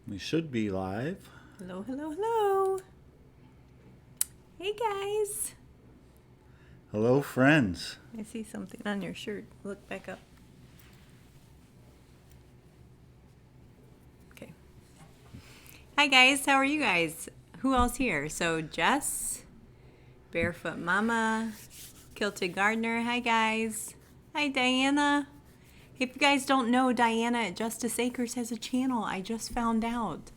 We should be live. Hello, hello, hello. Hey, guys. Hello, friends. I see something on your shirt. Look back up. Okay. Hi, guys. How are you guys? Who else here? So, Jess, Barefoot Mama, Kilted Gardener. Hi, guys. Hi, Diana. If you guys don't know, Diana at Justice Acres has a channel. I just found out.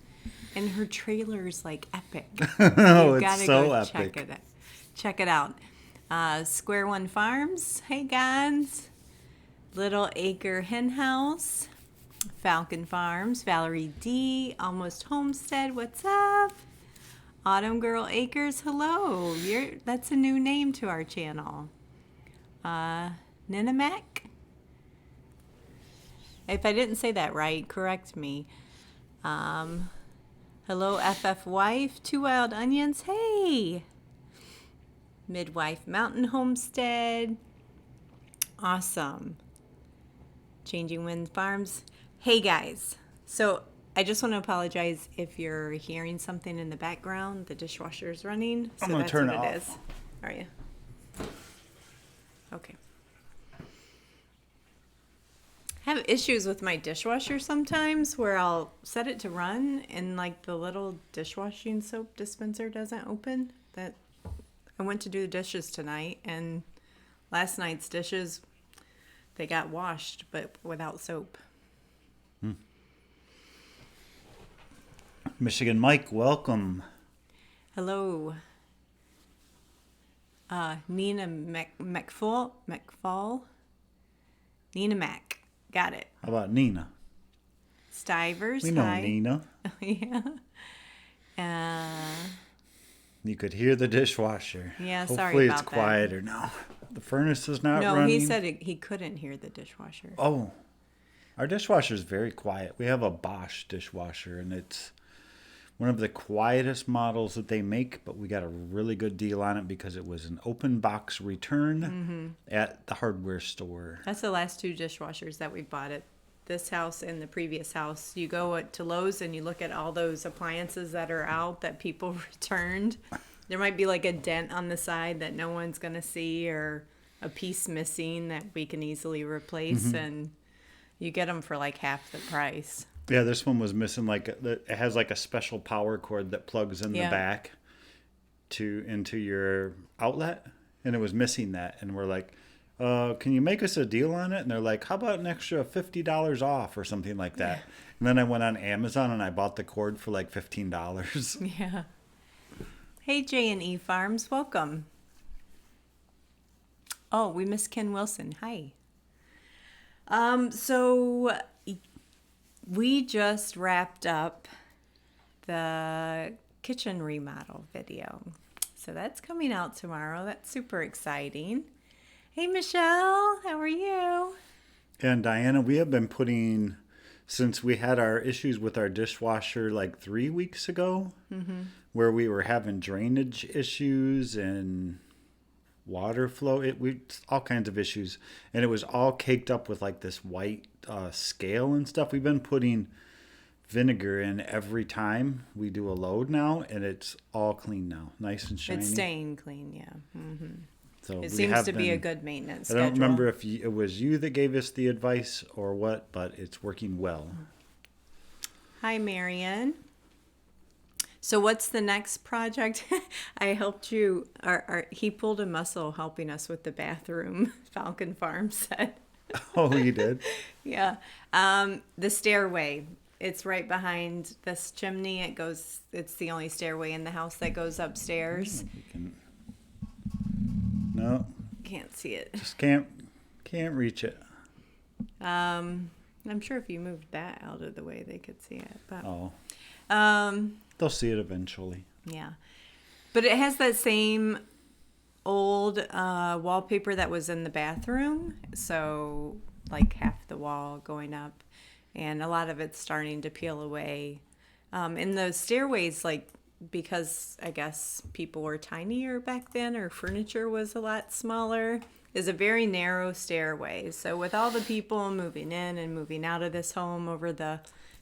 And her trailer is like epic. Oh, You've it's got to so go epic. check it out. Square One Farms, hey guys. Little Acre Hen House, Falcon Farms, Valerie D, Almost Homestead, what's up? Autumn Girl Acres, hello. That's a new name to our channel. Ninamek? If I didn't say that right, correct me. Hello, FF Wife, Two Wild Onions, hey! Midwife Mountain Homestead, awesome. Changing Wind Farms, hey guys. So I just want to apologize if you're hearing something in the background. The dishwasher's running, so I'm gonna that's turn what it it off. is. Are you? Okay. I have issues with my dishwasher sometimes where I'll set it to run and like the little dishwashing soap dispenser doesn't open. That I went to do the dishes tonight and last night's dishes they got washed but without soap. Michigan Mike, welcome. Hello. Nina McFall. Nina Mac. Got it. How about Nina? Stivers. We know hi. Nina. Yeah. You could hear the dishwasher. Yeah, sorry Hopefully about it's that. quieter now. The furnace is not No, running. he said he couldn't hear the dishwasher. Oh, our dishwasher is very quiet. We have a Bosch dishwasher, and it's one of the quietest models that they make, but we got a really good deal on it because it was an open box return at the hardware store. That's the last two dishwashers that we bought at this house and the previous house. You go to Lowe's and you look at all those appliances that are out that people returned. There might be like a dent on the side that no one's going to see or a piece missing that we can easily replace. And you get them for like half the price. Yeah, this one was missing it has like a special power cord that plugs in the Yeah. back into your outlet, and it was missing that. And we're like, can you make us a deal on it? And they're like, how about an extra $50 off or something like that? And then I went on Amazon and I bought the cord for like $15. Yeah. Hey, J&E Farms, welcome. Oh, we missed Ken Wilson. Hi. So we just wrapped up the kitchen remodel video. So that's coming out tomorrow. That's super exciting. Hey, Michelle, how are you? And Diana, we have been putting, since we had our issues with our dishwasher like 3 weeks ago, where we were having drainage issues and water flow, all kinds of issues, and it was all caked up with like this white scale and stuff. We've been putting vinegar in every time we do a load now, and it's all clean now, nice and shiny. It's staying clean, yeah. So It we seems have to be a been- good maintenance I schedule. don't remember if it was you that gave us the advice or what, but it's working well. Hi, Marion. So what's the next project? I helped you. He pulled a muscle helping us with the bathroom, Falcon Farm said. Oh, you did? Yeah. The stairway. It's right behind this chimney. It's the only stairway in the house that goes upstairs. No, Can't see it. just can't reach it. I'm sure if you moved that out of the way, they could see it. But Oh, um, they'll see it eventually. yeah. But it has that same old wallpaper that was in the bathroom. So like half the wall going up. And a lot of it's starting to peel away. And the stairways, like, because I guess people were tinier back then or furniture was a lot smaller, is a very narrow stairway. So with all the people moving in and moving out of this home over the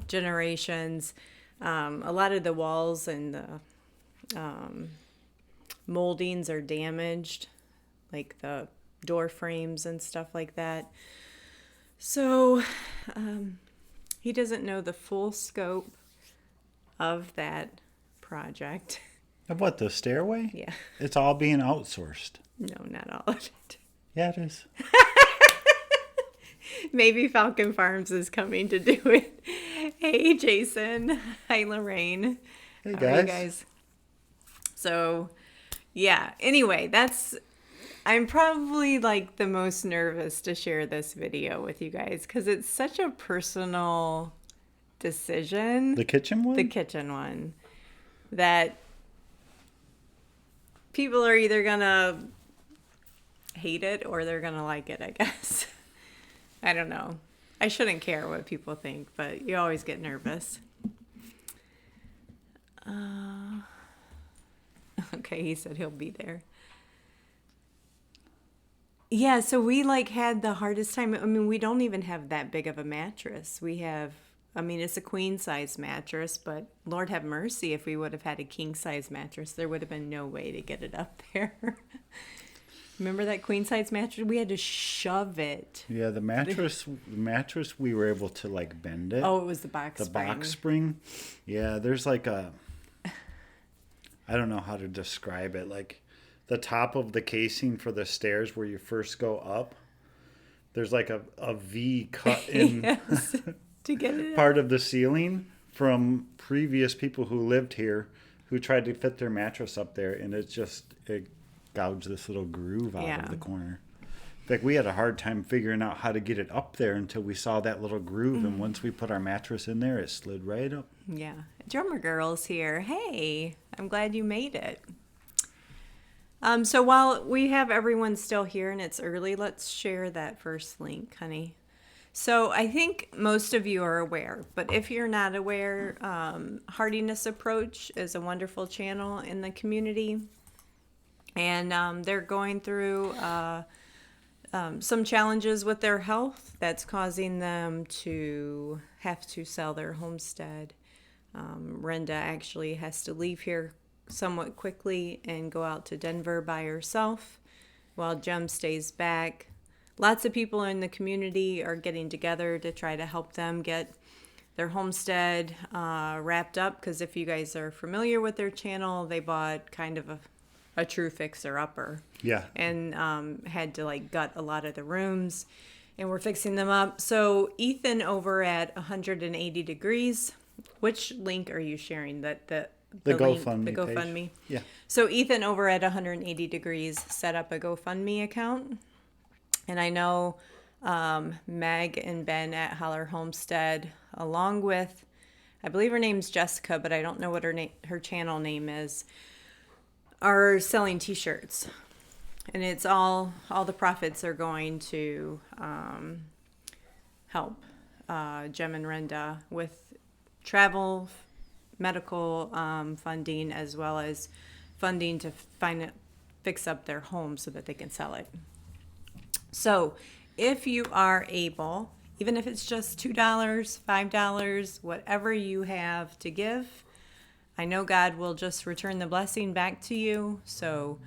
generations, A lot of the walls and the moldings are damaged, like the door frames and stuff like that. So he doesn't know the full scope of that project. Of what, the stairway? Yeah. It's all being outsourced. No, not all of it. Yeah, it is. Maybe Falcon Farms is coming to do it. Hey, Jason. Hi, Lorraine. Hey, How are you guys? So, yeah. Anyway, I'm probably like the most nervous to share this video with you guys because it's such a personal decision. The kitchen one? The kitchen one. That people are either going to hate it or they're going to like it, I guess. I don't know. I shouldn't care what people think, but you always get nervous. Okay, he said he'll be there. Yeah, so we had the hardest time. I mean, we don't even have that big of a mattress. It's a queen size mattress, but Lord have mercy, if we would have had a king size mattress, there would have been no way to get it up there. Remember that queen size mattress? We had to shove it. Yeah, the mattress we were able to bend it. Oh, it was the box spring. The box spring. Yeah, there's I don't know how to describe it. The top of the casing for the stairs where you first go up, there's a V cut in Yes, to get it part of the ceiling from previous people who lived here who tried to fit their mattress up there, and it gouged this little groove out of the corner. In fact, we had a hard time figuring out how to get it up there until we saw that little groove, and once we put our mattress in there, it slid right up. Yeah. Drummer Girl's here. Hey, I'm glad you made it. So while we have everyone still here and it's early, let's share that first link, honey. So I think most of you are aware, but if you're not aware, Hardiness Approach is a wonderful channel in the community. And they're going through some challenges with their health that's causing them to have to sell their homestead. Renda actually has to leave here somewhat quickly and go out to Denver by herself while Jem stays back. Lots of people in the community are getting together to try to help them get their homestead wrapped up, because if you guys are familiar with their channel, they bought kind of a true fixer-upper. Yeah. And had to gut a lot of the rooms, and we're fixing them up. So Ethan over at 180 Degrees, which link are you sharing? The GoFundMe the GoFundMe. page. Yeah. So Ethan over at 180 Degrees set up a GoFundMe account, and I know Meg and Ben at Holler Homestead, along with, I believe her name's Jessica, but I don't know what her channel name is, are selling t-shirts, and it's all the profits are going to help Jem and Renda with travel, medical funding, as well as funding to fix up their home so that they can sell it. So if you are able, even if it's just $2, $5, whatever you have to give, I know God will just return the blessing back to you. So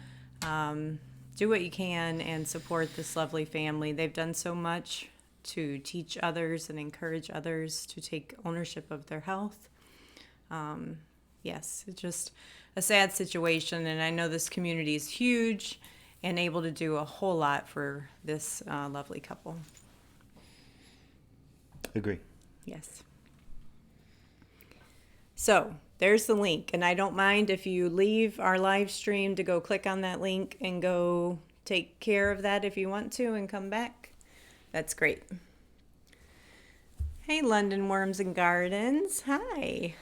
do what you can and support this lovely family. They've done so much to teach others and encourage others to take ownership of their health. Yes, it's just a sad situation. And I know this community is huge and able to do a whole lot for this lovely couple. Agree. Yes. So there's the link, and I don't mind if you leave our live stream to go click on that link and go take care of that if you want to and come back. That's great. Hey, London Worms and Gardens. Hi.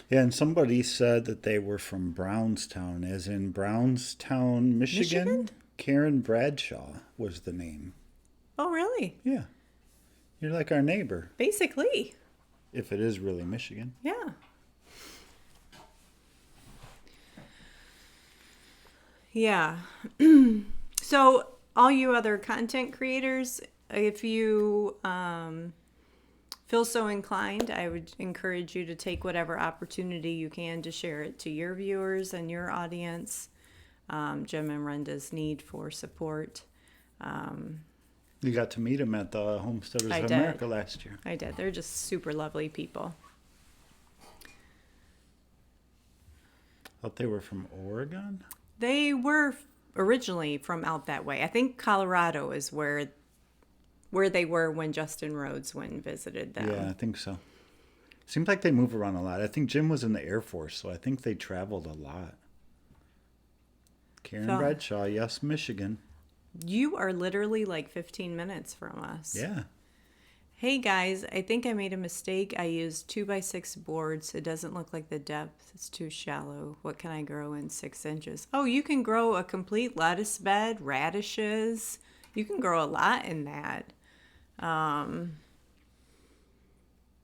Yeah, and somebody said that they were from Brownstown, as in Brownstown, Michigan? Karen Bradshaw was the name. Oh, really? Yeah. You're like our neighbor. Basically. If it is really Michigan. Yeah. Yeah. So all you other content creators, if you feel so inclined, I would encourage you to take whatever opportunity you can to share it to your viewers and your audience. Jim and Renda's need for support. You got to meet them at the Homesteaders I of did. America last year. I did. They're just super lovely people. Thought they were from Oregon? They were originally from out that way. I think Colorado is where they were when Justin Rhodes went and visited them. Yeah, I think so. Seems like they move around a lot. I think Jim was in the Air Force, so I think they traveled a lot. Karen Bradshaw, yes, Michigan. You are literally like 15 minutes from us. Yeah. Hey guys, I think I made a mistake. I used 2x6 boards. It doesn't look like the depth. It's too shallow. What can I grow in 6 inches? Oh, you can grow a complete lettuce bed, radishes. You can grow a lot in that.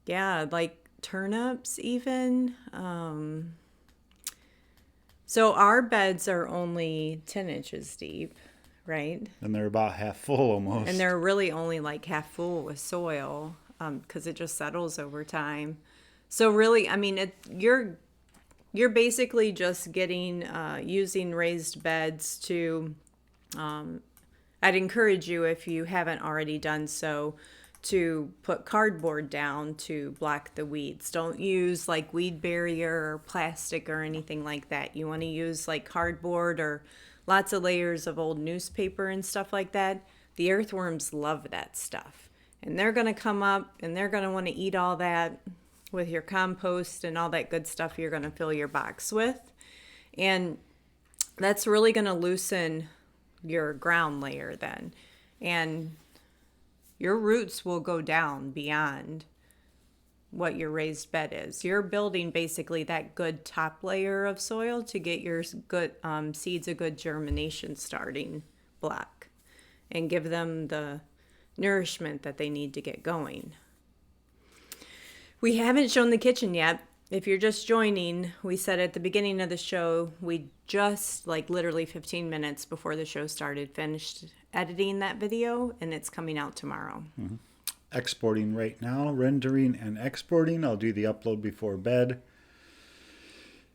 Yeah, like turnips even. So our beds are only 10 inches deep, right? And they're about half full almost. And they're really only like half full with soil because it just settles over time. So really, I mean, you're basically just getting using raised beds to. I'd encourage you, if you haven't already done so, to put cardboard down to block the weeds. Don't use like weed barrier or plastic or anything like that. You want to use like cardboard or lots of layers of old newspaper and stuff like that. The earthworms love that stuff. And they're going to come up and they're going to want to eat all that with your compost and all that good stuff you're going to fill your box with. And that's really going to loosen your ground layer then. And your roots will go down beyond what your raised bed is. You're building basically that good top layer of soil to get your good seeds a good germination starting block and give them the nourishment that they need to get going. We haven't shown the kitchen yet. If you're just joining, we said at the beginning of the show, we just like literally 15 minutes before the show started finished editing that video, and it's coming out tomorrow. Mm-hmm. Exporting right now, rendering and exporting. I'll do the upload before bed.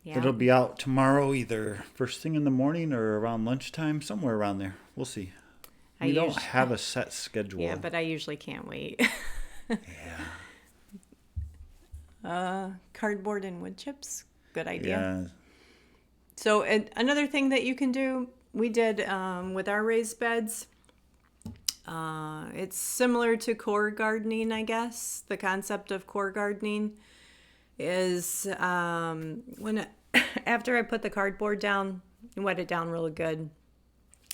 Yeah. It'll be out tomorrow, either first thing in the morning or around lunchtime, somewhere around there. We'll see. We don't have a set schedule. Yeah, but I usually can't wait. Yeah. Cardboard and wood chips, good idea. Yeah. So another thing that you can do, we did with our raised beds. It's similar to core gardening, I guess. The concept of core gardening is after I put the cardboard down, wet it down really good.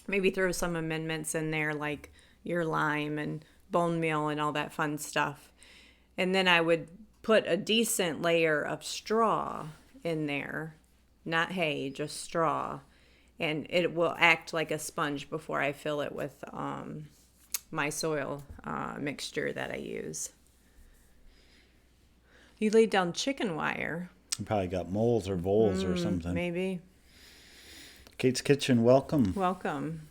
Maybe throw some amendments in there, like your lime and bone meal and all that fun stuff. And then I would put a decent layer of straw in there, not hay, just straw, and it will act like a sponge before I fill it with my soil mixture that I use. You laid down chicken wire. You probably got moles or voles or something. Maybe. Kate's Kitchen, welcome. Welcome.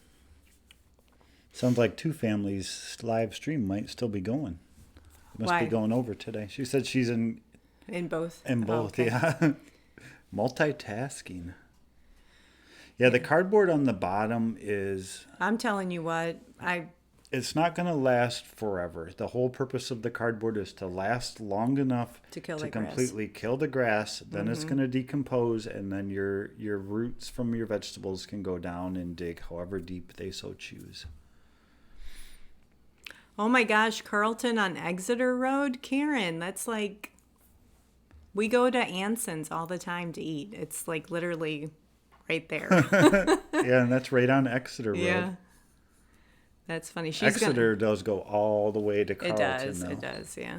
Sounds like Two Families live stream might still be going. Must be going over today. She said she's in both. In both, okay. Yeah. Multitasking. Yeah, the cardboard on the bottom is... I'm telling you what, it's not going to last forever. The whole purpose of the cardboard is to last long enough to completely kill the grass. Then it's going to decompose, and then your roots from your vegetables can go down and dig however deep they so choose. Oh my gosh, Carlton on Exeter Road. Karen, that's like... We go to Anson's all the time to eat. It's like literally right there. Yeah, and that's right on Exeter Road. Yeah. That's funny. Exeter does go all the way to Carlton. It does, yeah.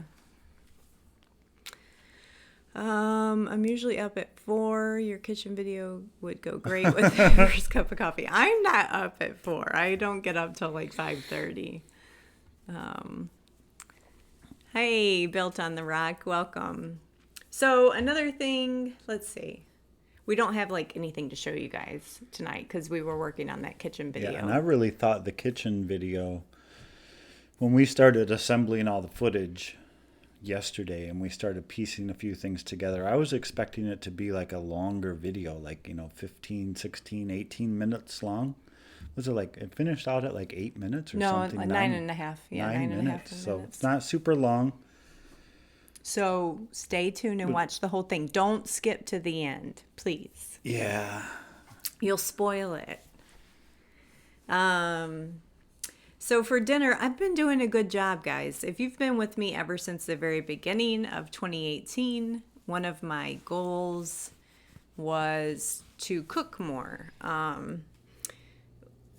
I'm usually up at 4. Your kitchen video would go great with the first cup of coffee. I'm not up at 4. I don't get up till like 5:30. Hey, Built on the Rock, welcome. So another thing, let's see. We don't have like anything to show you guys tonight because we were working on that kitchen video. Yeah, and I really thought the kitchen video, when we started assembling all the footage, yesterday, and we started piecing a few things together. I was expecting it to be like a longer video, like, 15, 16, 18 minutes long. Was it like, it finished out at like 8 minutes or something? No, 9.5. Yeah, 9.5 So minutes. it's not super long. So stay tuned and watch the whole thing. Don't skip to the end, please. Yeah. You'll spoil it. So for dinner, I've been doing a good job, guys. If you've been with me ever since the very beginning of 2018, one of my goals was to cook more.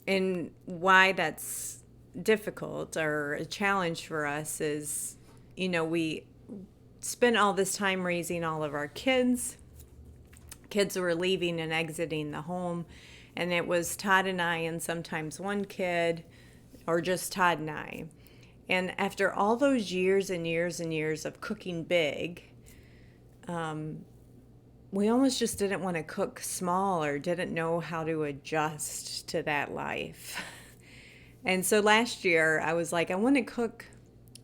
And why that's difficult or a challenge for us is, we spent all this time raising all of our kids. Kids were leaving and exiting the home, and it was Todd and I and sometimes one kid, or just Todd and I. And after all those years and years and years of cooking big, we almost just didn't want to cook small or didn't know how to adjust to that life. And so last year I was like, I want to cook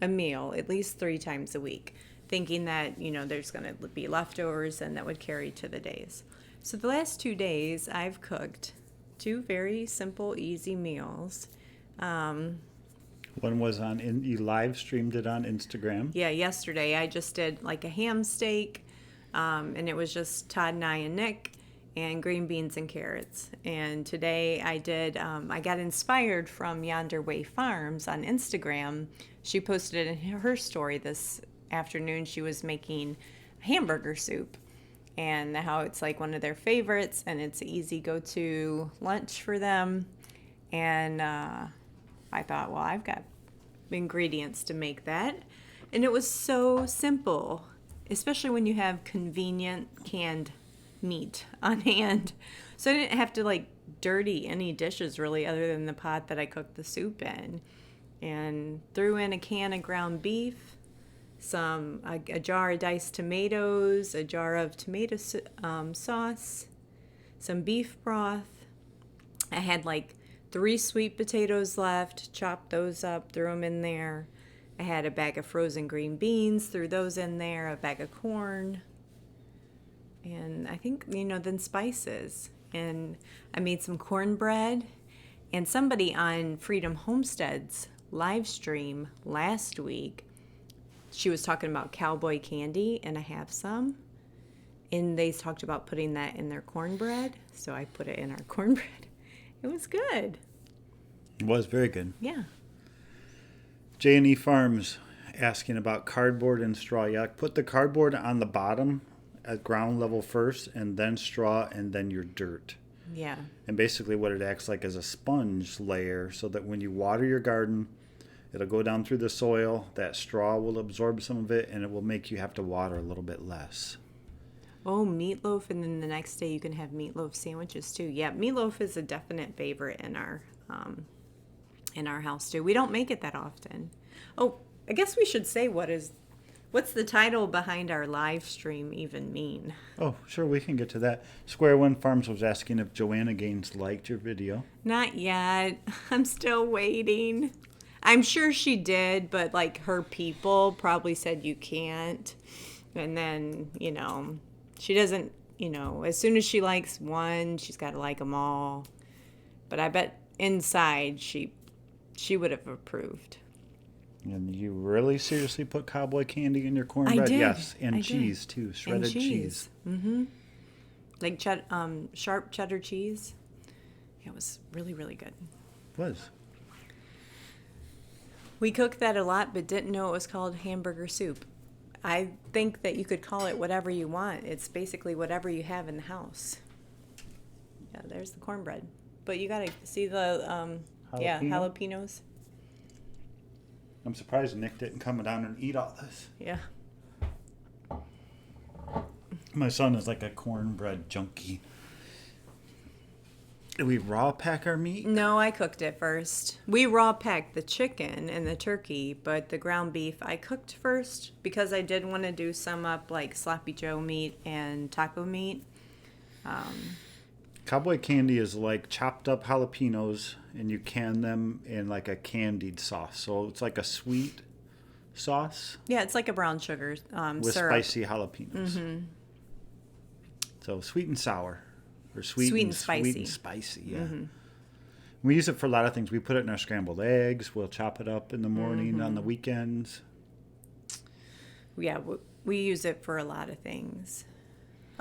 a meal at least 3 times a week, thinking that, there's going to be leftovers and that would carry to the days. So the last 2 days I've cooked 2 very simple, easy meals. One was you live streamed it on Instagram. Yeah, yesterday I just did like a ham steak, and it was just Todd and I and Nick, and green beans and carrots. And today I did, I got inspired from Yonder Way Farms on Instagram. She posted it in her story this afternoon. She was making hamburger soup, and how it's like one of their favorites, and it's an easy go-to lunch for them. And I thought, well, I've got ingredients to make that. And it was so simple, especially when you have convenient canned meat on hand. So I didn't have to like dirty any dishes really other than the pot that I cooked the soup in. And threw in a can of ground beef, a jar of diced tomatoes, a jar of tomato sauce, some beef broth. I had like 3 sweet potatoes left, chopped those up, threw them in there. I had a bag of frozen green beans, threw those in there, a bag of corn, and I think, then spices. And I made some cornbread, and somebody on Freedom Homestead's live stream last week, she was talking about cowboy candy, and I have some, and they talked about putting that in their cornbread, so I put it in our cornbread. It was good. It was very good. Yeah. J&E Farms asking about cardboard and straw. Yeah, put the cardboard on the bottom at ground level first, and then straw, and then your dirt. Yeah. And basically what it acts like is a sponge layer, so that when you water your garden, it'll go down through the soil. That straw will absorb some of it, and it will make you have to water a little bit less. Oh, meatloaf, and then the next day you can have meatloaf sandwiches too. Yeah, meatloaf is a definite favorite in our house too. We don't make it that often. Oh, I guess we should say what's the title behind our live stream even mean? Oh, sure, we can get to that. Square One Farms was asking if Joanna Gaines liked your video. Not yet. I'm still waiting. I'm sure she did, but like her people probably said you can't. And then, she doesn't, as soon as she likes one, she's got to like them all. But I bet inside she would have approved. And you really seriously put cowboy candy in your cornbread? I did. Yes, and I cheese did. too, shredded cheese. Mm-hmm. Like sharp cheddar cheese. It was really, really good. It was. We cooked that a lot, but didn't know it was called hamburger soup. I think that you could call it whatever you want. It's basically whatever you have in the house. Yeah, there's the cornbread. But you gotta see the jalapenos. I'm surprised Nick didn't come down and eat all this. Yeah. My son is like a cornbread junkie. Did we raw pack our meat? No, I cooked it first. We raw packed the chicken and the turkey, but the ground beef I cooked first because I did want to do some up like sloppy joe meat and taco meat. Cowboy candy is like chopped up jalapenos, and you can them in like a candied sauce. So it's like a sweet sauce Yeah, it's like a brown sugar with syrup. spicy jalapenos. So sweet and sour, or sweet and spicy. Sweet and spicy, yeah. We use it for a lot of things. We put it in our scrambled eggs. We'll chop it up in the morning on the weekends. Yeah, we use it for a lot of things.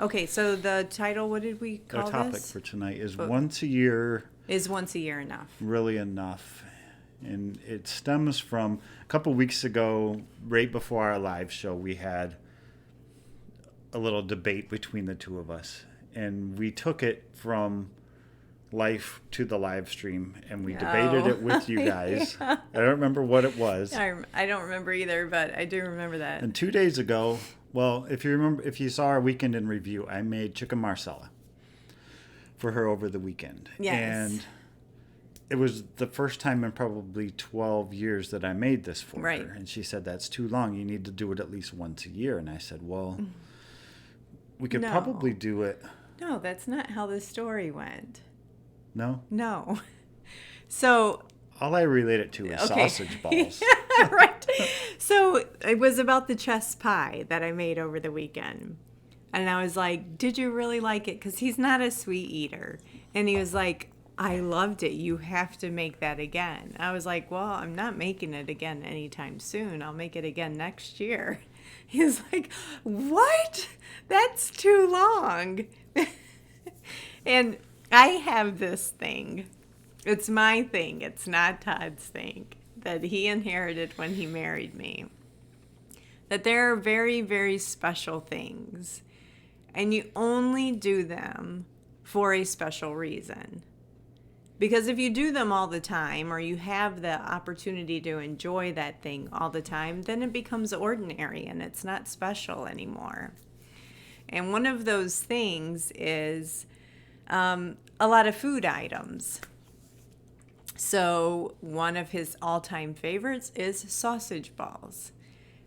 Okay, so the title, what did we call this? Our topic for tonight is once a year. Is once a year enough? Really enough. And it stems from a couple weeks ago, right before our live show, we had a little debate between the two of us. And we took it from life to the live stream, and we debated it with you guys. I don't remember what it was. I don't remember either, but I do remember that. And 2 days ago, well, if you saw our weekend in review, I made chicken marsala for her over the weekend. Yes. And it was the first time in probably 12 years that I made this for her. And she said, that's too long. You need to do it at least once a year. And I said, well, we could probably do it. No, that's not how the story went. No? No. So all I relate it to is sausage balls. Right. So it was about the chess pie that I made over the weekend. And I was like, did you really like it? Because he's not a sweet eater. And he was like, I loved it. You have to make that again. I was like, well, I'm not making it again anytime soon. I'll make it again next year. He was like, what? That's too long. And I have this thing. It's my thing. It's not Todd's thing that he inherited when he married me. That there are very, very special things. And you only do them for a special reason. Because if you do them all the time, or you have the opportunity to enjoy that thing all the time, then it becomes ordinary and it's not special anymore. And one of those things is a lot of food items. So one of his all-time favorites is sausage balls.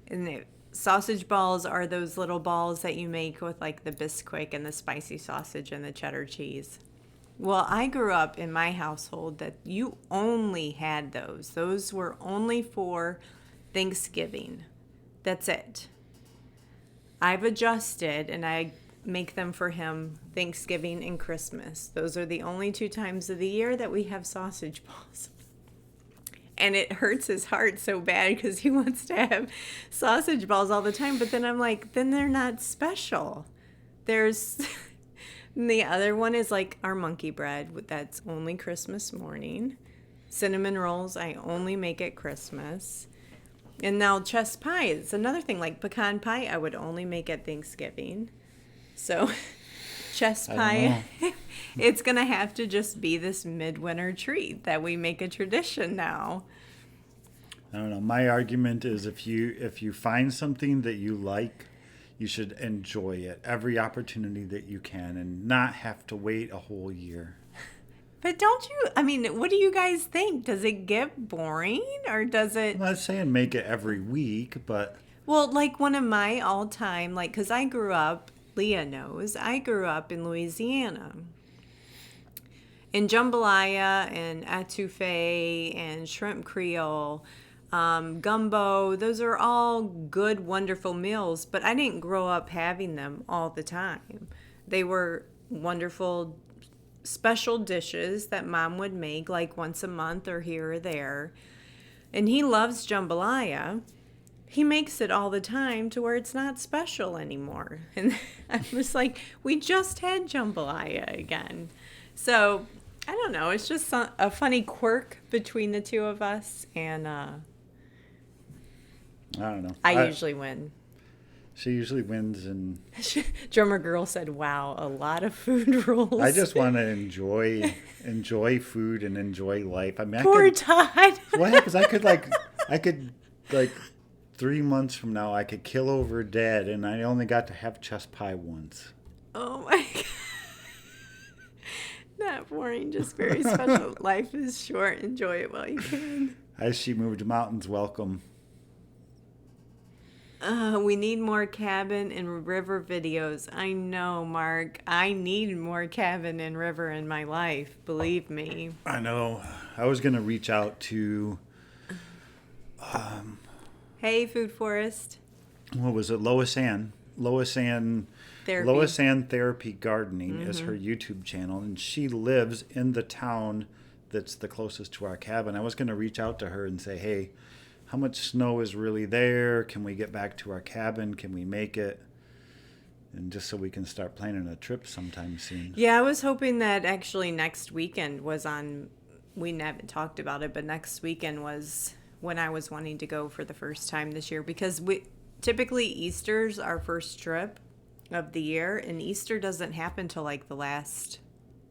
And the sausage balls are those little balls that you make with like the Bisquick and the spicy sausage and the cheddar cheese. Well, I grew up in my household that you only had those. Those were only for Thanksgiving. That's it. I've adjusted and I make them for him Thanksgiving and Christmas. Those are the only 2 times of the year that we have sausage balls. And it hurts his heart so bad because he wants to have sausage balls all the time. But then I'm like, then they're not special. There's... The other one is like our monkey bread. That's only Christmas morning. Cinnamon rolls, I only make at Christmas. And now chess pie is another thing. Like pecan pie, I would only make at Thanksgiving. So chess pie, it's going to have to just be this midwinter treat that we make a tradition now. I don't know. My argument is if you find something that you like, you should enjoy it every opportunity that you can and not have to wait a whole year. But don't you, I mean, what do you guys think? Does it get boring or does it? I'm not saying make it every week, but. Well, like one of my all-time, like, because I grew up, Leah knows, I grew up in Louisiana. In jambalaya and etouffee and shrimp creole, gumbo, those are all good, wonderful meals, but I didn't grow up having them all the time. They were wonderful, special dishes that Mom would make like once a month or here or there. And he loves jambalaya. He makes it all the time to where it's not special anymore. And I was like, we just had jambalaya again. So, I don't know. It's just a funny quirk between the two of us. And I don't know. I usually win. She usually wins. And Drummer Girl said, wow, a lot of food rules. I just want to enjoy food and enjoy life. I mean, Poor Todd. What happens? I could 3 months from now, I could kill over Dad, and I only got to have chess pie once. Oh my God. Not boring, just very special. Life is short. Enjoy it while you can. As she moved mountains, welcome. We need more cabin and river videos. I know, Mark. I need more cabin and river in my life. Believe me. I know. I was going to reach out to... Hey, Food Forest. What was it? Lois Ann. Therapy. Lois Ann Therapy Gardening is her YouTube channel, and she lives in the town that's the closest to our cabin. I was going to reach out to her and say, hey, how much snow is really there? Can we get back to our cabin? Can we make it? And just so we can start planning a trip sometime soon. Yeah, I was hoping that actually next weekend was on, we haven't talked about it, but next weekend was when I was wanting to go for the first time this year, because typically Easter's our first trip of the year, and Easter doesn't happen till like the last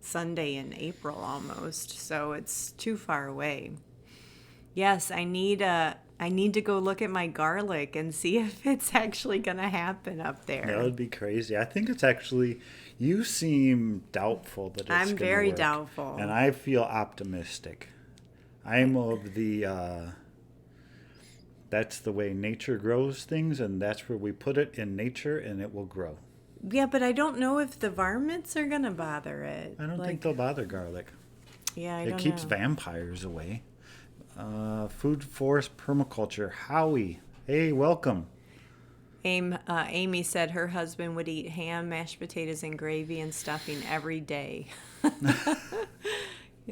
Sunday in April almost, so it's too far away. Yes, I need to go look at my garlic and see if it's actually going to happen up there. That would be crazy. I think it's actually, you seem doubtful that it's going to work. I'm very doubtful. And I feel optimistic. I'm of the, that's the way nature grows things, and that's where we put it in nature, and it will grow. Yeah, but I don't know if the varmints are going to bother it. I don't think they'll bother garlic. Yeah, I don't know. It keeps vampires away. Food Forest Permaculture. Howie. Hey, welcome. Amy said her husband would eat ham, mashed potatoes, and gravy and stuffing every day.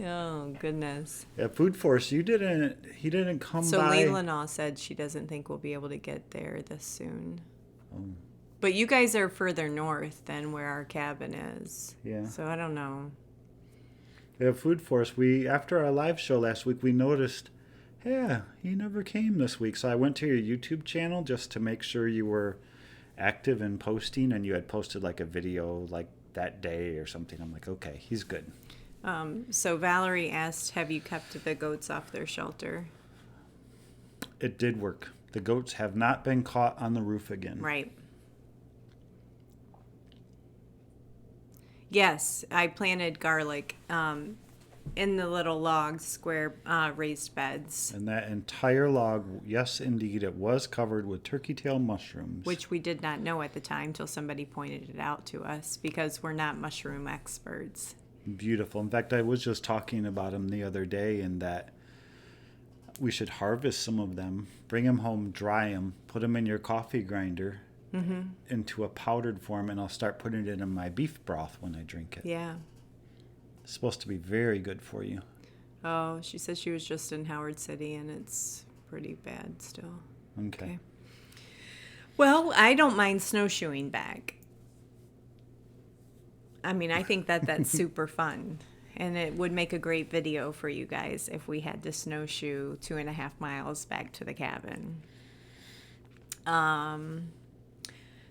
Oh, goodness. Yeah, Food Forest, he didn't come So by. Leelanau said she doesn't think we'll be able to get there this soon. Oh. But you guys are further north than where our cabin is. Yeah. So I don't know. Yeah, Food Forest, after our live show last week, we noticed, yeah, he never came this week. So I went to your YouTube channel just to make sure you were active and posting, and you had posted like a video like that day or something. I'm like, okay, he's good. So Valerie asked, have you kept the goats off their shelter? It did work. The goats have not been caught on the roof again. Right. Yes, I planted garlic in the little log square raised beds. And that entire log, yes, indeed, it was covered with turkey tail mushrooms. Which we did not know at the time till somebody pointed it out to us, because we're not mushroom experts. Beautiful. In fact, I was just talking about them the other day, and that we should harvest some of them, bring them home, dry them, put them in your coffee grinder into a powdered form, and I'll start putting it in my beef broth when I drink it. Yeah. It's supposed to be very good for you. Oh, she said she was just in Howard City, and it's pretty bad still. Okay. Well, I don't mind snowshoeing back. I mean, I think that's super fun. And it would make a great video for you guys if we had to snowshoe 2.5 miles back to the cabin.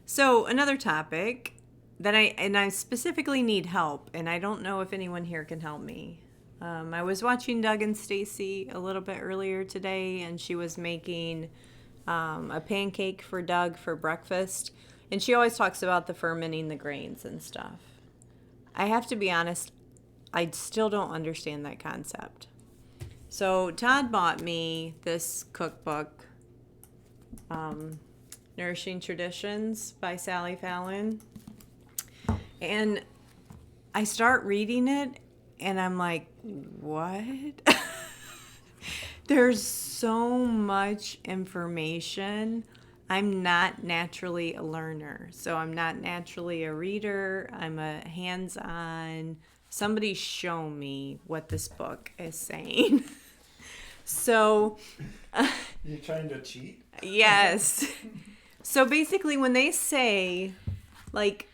So another topic that I specifically need help, and I don't know if anyone here can help me. I was watching Doug and Stacy a little bit earlier today, and she was making a pancake for Doug for breakfast. And she always talks about the fermenting the grains and stuff. I have to be honest, I still don't understand that concept. So Todd bought me this cookbook, Nourishing Traditions by Sally Fallon. And I start reading it, and I'm like, what? There's so much information. I'm not naturally a learner, so I'm not naturally a reader. I'm a hands-on. Somebody show me what this book is saying. So, You trying to cheat? Yes. So basically, when they say, like,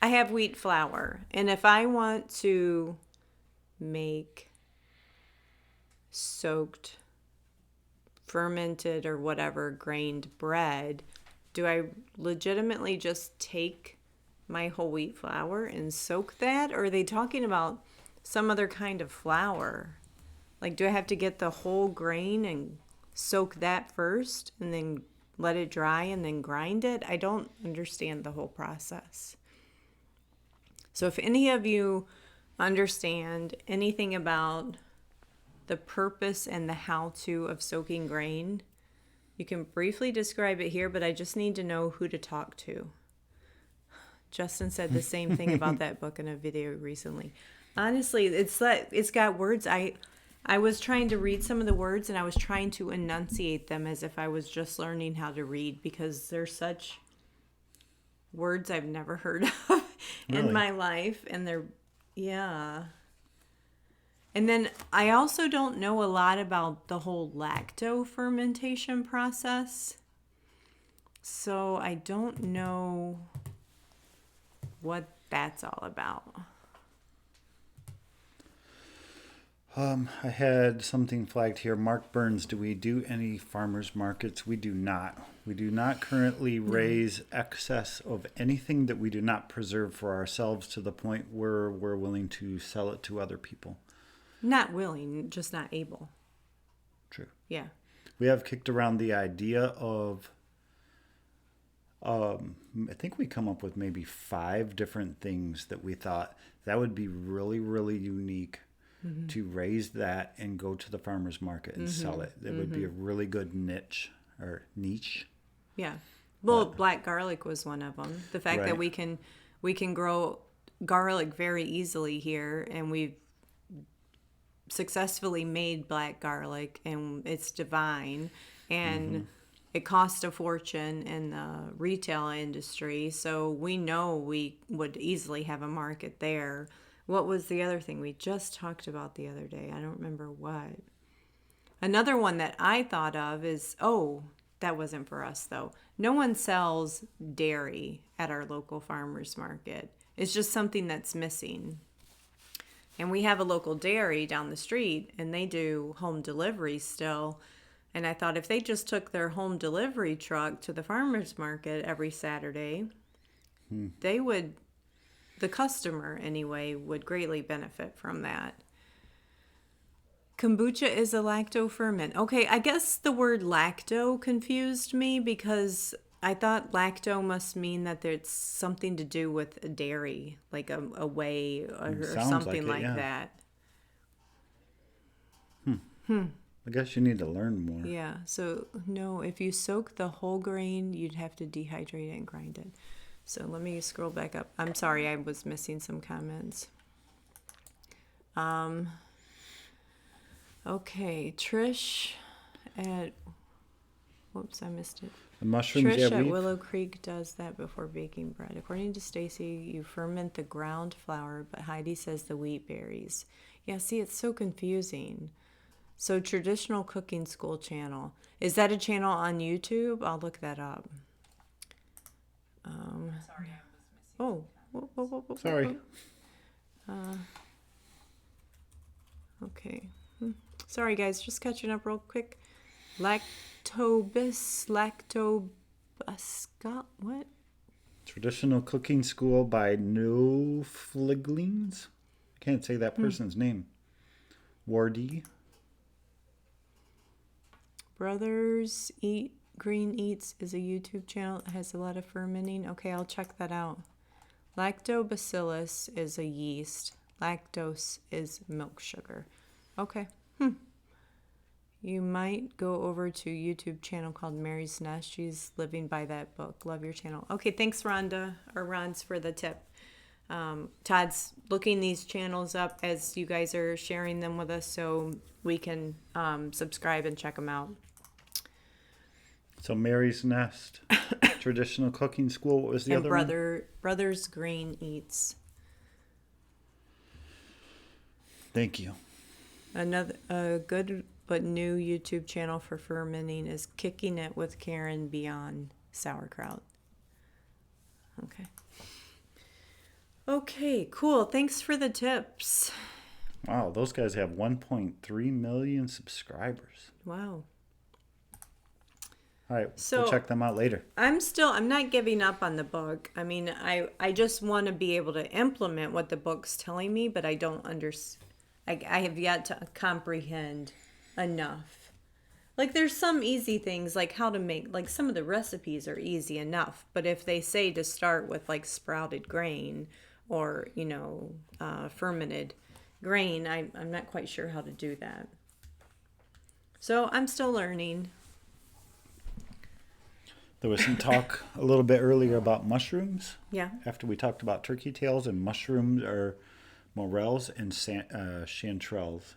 I have wheat flour, and if I want to make soaked, fermented, or whatever grained bread, do I legitimately just take my whole wheat flour and soak that? Or are they talking about some other kind of flour? Like, do I have to get the whole grain and soak that first and then let it dry and then grind it? I don't understand the whole process. So if any of you understand anything about the purpose and the how-to of soaking grain, you can briefly describe it here, but I just need to know who to talk to. Justin said the same thing about that book in a video recently. Honestly, it's got words. I I was trying to read some of the words and I was trying to enunciate them as if I was just learning how to read because they're such words I've never heard of in my life. And they're, yeah. And then I also don't know a lot about the whole lacto fermentation process. So I don't know what that's all about. I had something flagged here. Mark Burns, do we do any farmers markets? We do not. We do not currently raise excess of anything that we do not preserve for ourselves to the point where we're willing to sell it to other people. Not willing, just not able. True. Yeah. We have kicked around the idea of, I think we come up with maybe 5 different things that we thought that would be really, really unique to raise that and go to the farmer's market and sell it. That would be a really good niche. Yeah. Well, black garlic was one of them. The fact that we can grow garlic very easily here, and we've successfully made black garlic, and it's divine, and it costs a fortune in the retail industry, so we know we would easily have a market there. What was the other thing we just talked about the other day? I don't remember what. Another one that I thought of is, that wasn't for us though. No one sells dairy at our local farmers market. It's just something that's missing. And we have a local dairy down the street, and they do home delivery still. And I thought if they just took their home delivery truck to the farmer's market every Saturday, they would, the customer anyway, would greatly benefit from that. Kombucha is a lacto ferment. Okay, I guess the word lacto confused me because I thought lacto must mean that there's something to do with a dairy, like a whey or something like that. I guess you need to learn more. Yeah, so no, if you soak the whole grain, you'd have to dehydrate it and grind it. So let me scroll back up. I'm sorry, I was missing some comments. Okay, Trish at, whoops, I missed it. The mushrooms, Trish at Willow Creek does that before baking bread. According to Stacy, you ferment the ground flour, but Heidi says the wheat berries. Yeah, see, it's so confusing. So Traditional Cooking School channel. Is that a channel on YouTube? I'll look that up. Sorry, I was missing. Sorry. Okay. Sorry, guys. Just catching up real quick. Lactobusca, what? Traditional Cooking School by No Fliglings. I can't say that person's name. Wardy. Brothers Eat Green Eats is a YouTube channel that has a lot of fermenting. Okay, I'll check that out. Lactobacillus is a yeast. Lactose is milk sugar. Okay. You might go over to YouTube channel called Mary's Nest. She's living by that book. Love your channel. Okay, thanks Rhonda or Ron's for the tip. Todd's looking these channels up as you guys are sharing them with us so we can subscribe and check them out. So Mary's Nest, Traditional Cooking School. What was the other one? Brothers Green Eats. Thank you. Another good but new YouTube channel for fermenting is Kicking It with Karen Beyond Sauerkraut. Okay. Okay, cool. Thanks for the tips. Wow, those guys have 1.3 million subscribers. Wow. All right, So- we'll check them out later. I'm not giving up on the book. I mean, I just want to be able to implement what the book's telling me, but I don't I have yet to comprehend enough. Like there's some easy things like how to make, like some of the recipes are easy enough, but if they say to start with like sprouted grain or, fermented grain, I'm not quite sure how to do that. So I'm still learning. There was some talk a little bit earlier about mushrooms. Yeah. After we talked about turkey tails and mushrooms or morels and chanterelles.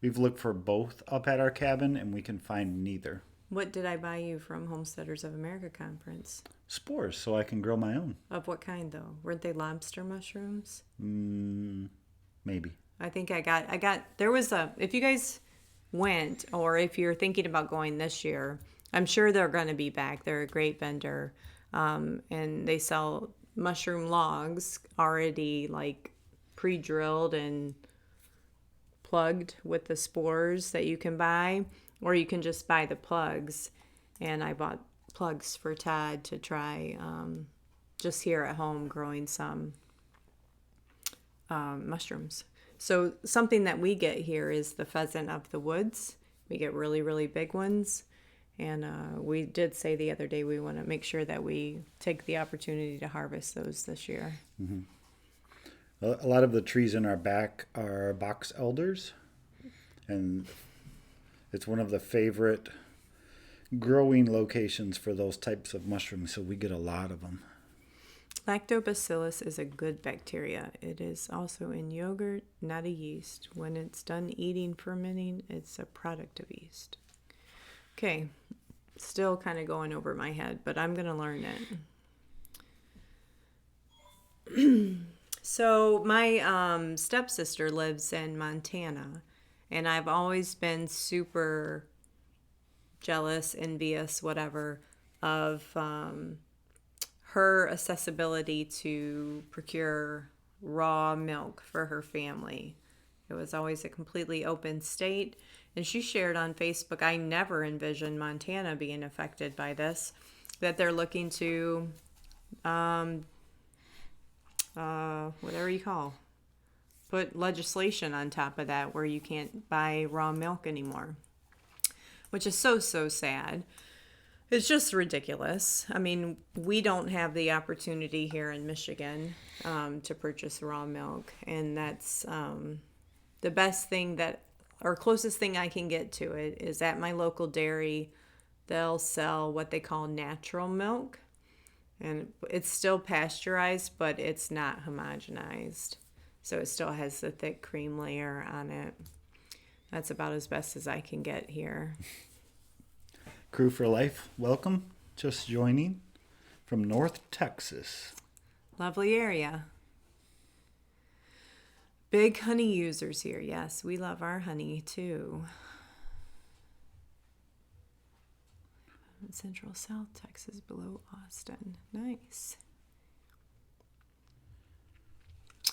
We've looked for both up at our cabin, and we can find neither. What did I buy you from Homesteaders of America conference? Spores, so I can grow my own. Of what kind, though? Weren't they lobster mushrooms? Maybe. I think I got, there was if you guys went, or if you're thinking about going this year, I'm sure they're going to be back. They're a great vendor. And they sell mushroom logs already like pre-drilled and plugged with the spores that you can buy, or you can just buy the plugs. And I bought plugs for Todd to try just here at home growing some mushrooms. So something that we get here is the pheasant of the woods. We get really, really big ones. And we did say the other day we want to make sure that we take the opportunity to harvest those this year. Mm-hmm. A lot of the trees in our back are box elders. And it's one of the favorite growing locations for those types of mushrooms. So we get a lot of them. Lactobacillus is a good bacteria. It is also in yogurt, not a yeast. When it's done eating, fermenting, it's a product of yeast. Okay, still kind of going over my head, but I'm going to learn it. So my stepsister lives in Montana, and I've always been super jealous, envious, whatever, of her accessibility to procure raw milk for her family. It was always a completely open state. And she shared on Facebook, I never envisioned Montana being affected by this, that they're looking to, whatever you call, put legislation on top of that where you can't buy raw milk anymore, which is so, so sad. It's just ridiculous. I mean, we don't have the opportunity here in Michigan to purchase raw milk. And that's the best thing that, or closest thing I can get to it is at my local dairy. They'll sell what they call natural milk. And it's still pasteurized, but it's not homogenized. So it still has the thick cream layer on it. That's about as best as I can get here. Crew for Life, welcome. Just joining from North Texas. Lovely area. Big honey users here. Yes, we love our honey too. Central South Texas below Austin. Nice.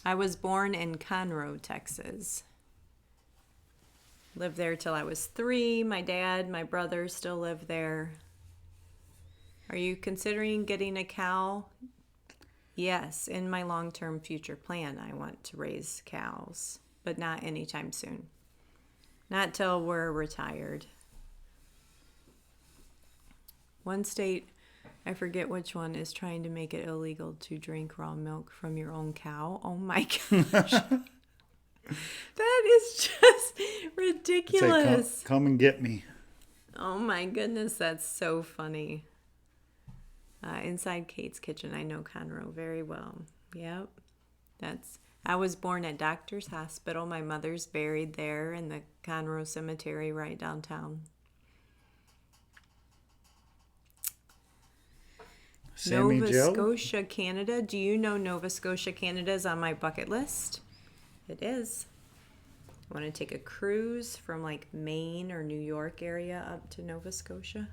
I was born in Conroe, Texas. Lived there till I was 3. My dad, my brother still live there. Are you considering getting a cow? Yes, in my long-term future plan, I want to raise cows, but not anytime soon. Not till we're retired. One state, I forget which one, is trying to make it illegal to drink raw milk from your own cow. Oh my gosh. That is just ridiculous. Say, come and get me. Oh my goodness, that's so funny. Inside Kate's Kitchen, I know Conroe very well. Yep. I was born at Doctor's Hospital. My mother's buried there in the Conroe Cemetery right downtown. Sammy Nova Joe? Scotia, Canada. Do you know Nova Scotia, Canada is on my bucket list? It is. I want to take a cruise from like Maine or New York area up to Nova Scotia.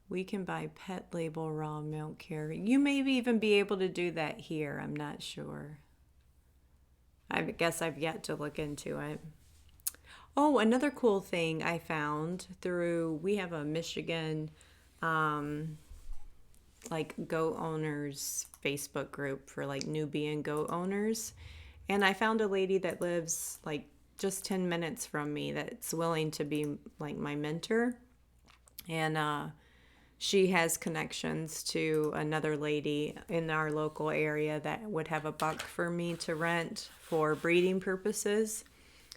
We can buy pet label raw milk here. You may even be able to do that here. I'm not sure. I guess I've yet to look into it. Oh, another cool thing I found we have a Michigan like goat owners Facebook group for like Nubian goat owners. And I found a lady that lives like just 10 minutes from me that's willing to be like my mentor. And she has connections to another lady in our local area that would have a buck for me to rent for breeding purposes.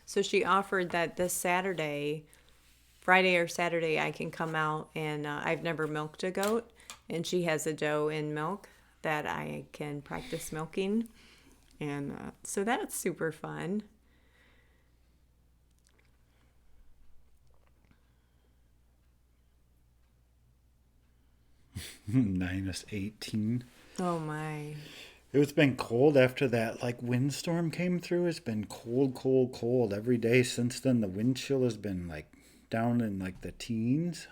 So she offered that this Saturday, Friday or Saturday, I can come out and I've never milked a goat, and she has a doe in milk that I can practice milking. And so that's super fun. -18. Oh my. It's been cold after that windstorm came through. It's been cold, cold, cold every day since then. The wind chill has been down in the teens.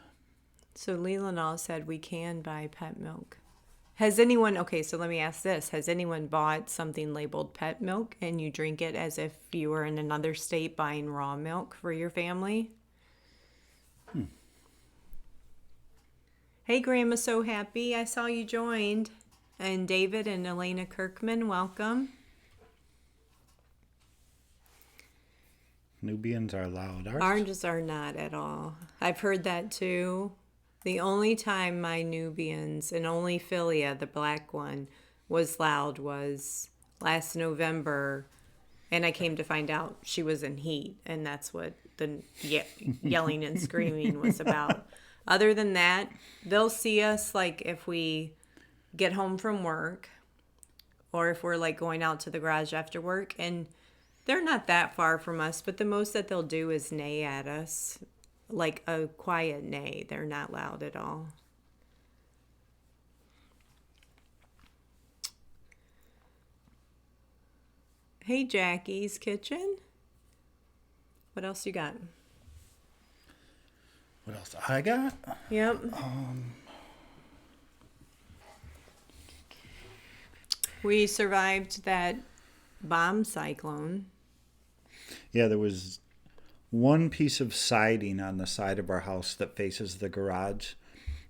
So Leland said we can buy pet milk. Has anyone, okay, so let me ask this. Has anyone bought something labeled pet milk and you drink it as if you were in another state buying raw milk for your family? Hey, Grandma So Happy. I saw you joined. And David and Elena Kirkman, welcome. Nubians are loud. Oranges are not at all. I've heard that too. The only time my Nubians, and only Philia, the black one, was loud was last November. And I came to find out she was in heat. And that's what the yelling and screaming was about. Other than that, they'll see us if we get home from work or if we're going out to the garage after work, and they're not that far from us, but the most that they'll do is neigh at us, like a quiet neigh. They're not loud at all. Hey, Jackie's Kitchen. What else you got? What else I got? Yep. We survived that bomb cyclone. Yeah, there was one piece of siding on the side of our house that faces the garage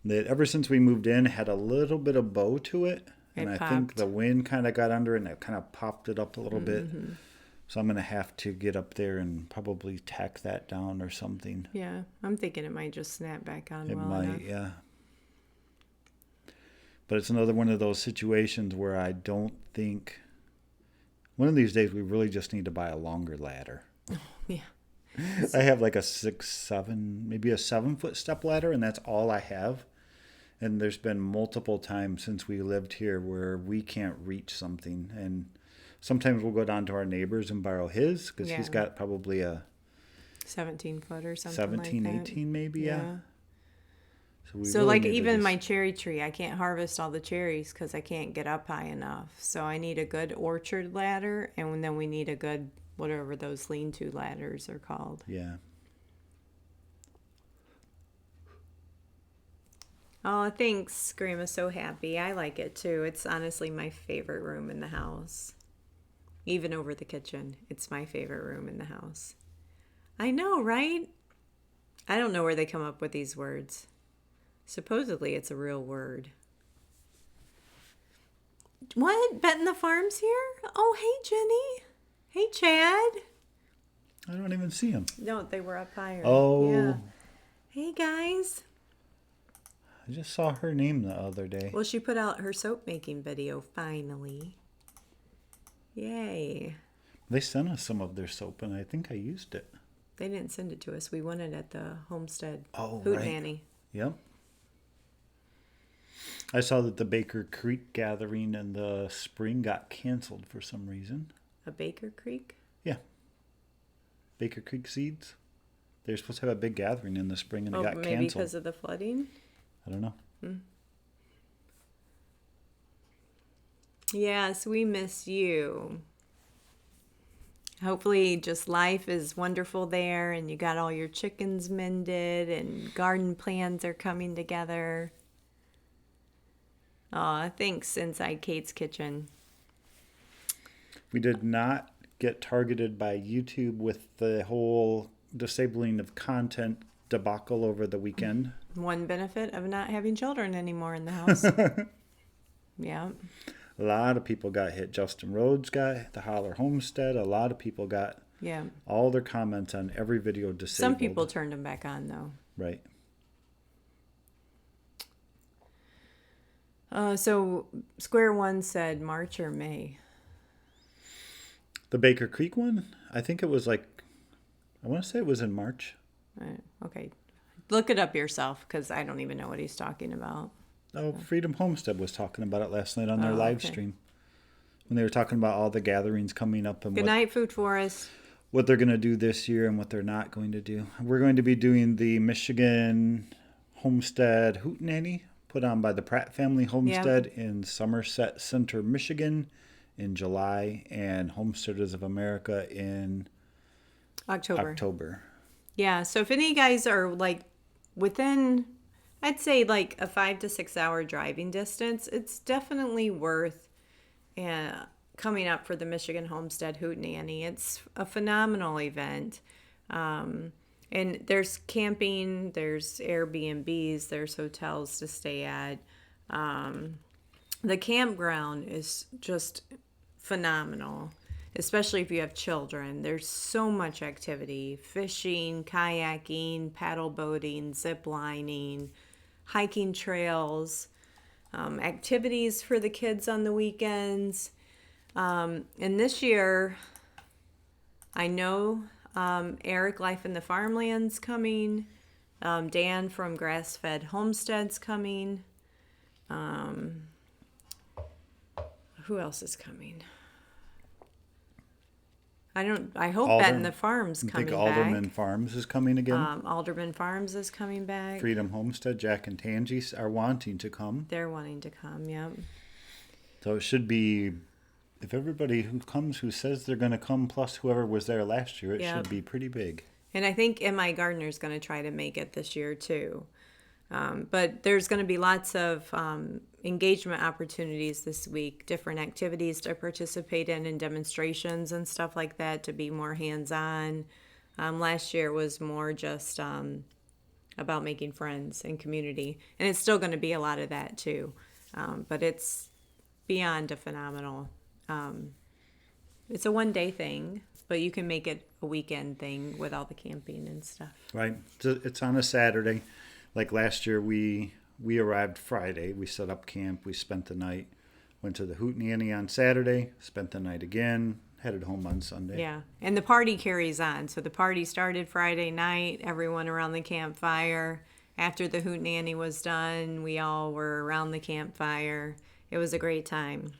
that ever since we moved in had a little bit of bow to it. And I think the wind kind of got under it and it kind of popped it up a little bit. So I'm going to have to get up there and probably tack that down or something. Yeah, I'm thinking it might just snap back on It well might, enough. yeah. But it's another one of those situations where I don't think... One of these days we really just need to buy a longer ladder. Oh, yeah. I have a 6-7, maybe a 7-foot step ladder, and that's all I have. And there's been multiple times since we lived here where we can't reach something. And sometimes we'll go down to our neighbors and borrow his because he's got probably a 17 foot or something 17, like that. 18 maybe, yeah. So even my cherry tree, I can't harvest all the cherries because I can't get up high enough. So I need a good orchard ladder, and then we need a good, whatever those lean-to ladders are called. Yeah. Oh, thanks, Grandma So Happy. I like it too. It's honestly my favorite room in the house. Even over the kitchen, it's my favorite room in the house. I know, right? I don't know where they come up with these words. Supposedly it's a real word. What? Betting the Farm's here? Oh, hey, Jenny. Hey, Chad. I don't even see him. No, they were up higher. Oh. Yeah. Hey, guys. I just saw her name the other day. Well, she put out her soap making video finally. Yay. They sent us some of their soap, and I think I used it. They didn't send it to us. We won it at the Homestead Hootenanny. Yep. I saw that the Baker Creek gathering in the spring got canceled for some reason. A Baker Creek? Yeah. Baker Creek Seeds. They're supposed to have a big gathering in the spring, and it got maybe canceled. because of the flooding? I don't know. Yes, we miss you. Hopefully just life is wonderful there and you got all your chickens mended and garden plans are coming together. Aw, thanks, Inside Kate's Kitchen. We did not get targeted by YouTube with the whole disabling of content debacle over the weekend. One benefit of not having children anymore in the house. Yeah. A lot of people got hit. Justin Rhodes got the Holler Homestead. A lot of people got all their comments on every video disabled. Some people turned them back on, though. Right. So Square One said March or May. The Baker Creek one? I think it was I want to say it was in March. Okay. Look it up yourself because I don't even know what he's talking about. Oh, Freedom Homestead was talking about it last night on their Oh, live okay. stream when they were talking about all the gatherings coming up and Good night, Food Forest. what they're going to do this year and what they're not going to do. We're going to be doing the Michigan Homestead Hootenanny put on by the Pratt Family Homestead in Somerset Center, Michigan in July, and Homesteaders of America in October. Yeah, so if any of you guys are like within, I'd say like a 5 to 6 hour driving distance, it's definitely worth coming up for the Michigan Homestead Hootenanny. It's a phenomenal event. And there's camping, there's Airbnbs, there's hotels to stay at. The campground is just phenomenal, especially if you have children. There's so much activity: fishing, kayaking, paddle boating, zip lining, hiking trails, activities for the kids on the weekends. And this year, I know Eric Life in the Farmland's coming. Dan from Grass Fed Homestead's coming. Who else is coming? I hope Bet in the Farm's I coming think back. Alderman Farms is coming again. Alderman Farms is coming back. Freedom Homestead, Jack and Tangy are wanting to come. They're wanting to come, yep. So it should be, if everybody who comes who says they're going to come plus whoever was there last year, it Yep. should be pretty big. And I think M.I. Gardner's going to try to make it this year too. But there's going to be lots of engagement opportunities this week, different activities to participate in and demonstrations and stuff like that to be more hands-on. Last year was more just about making friends and community. And it's still going to be a lot of that too. But it's beyond a phenomenal. It's a one-day thing, but you can make it a weekend thing with all the camping and stuff. Right. It's on a Saturday. Like last year, we arrived Friday. We set up camp. We spent the night. Went to the Hootenanny on Saturday. Spent the night again. Headed home on Sunday. Yeah, and the party carries on. So the party started Friday night. Everyone around the campfire. After the Hootenanny was done, we all were around the campfire. It was a great time.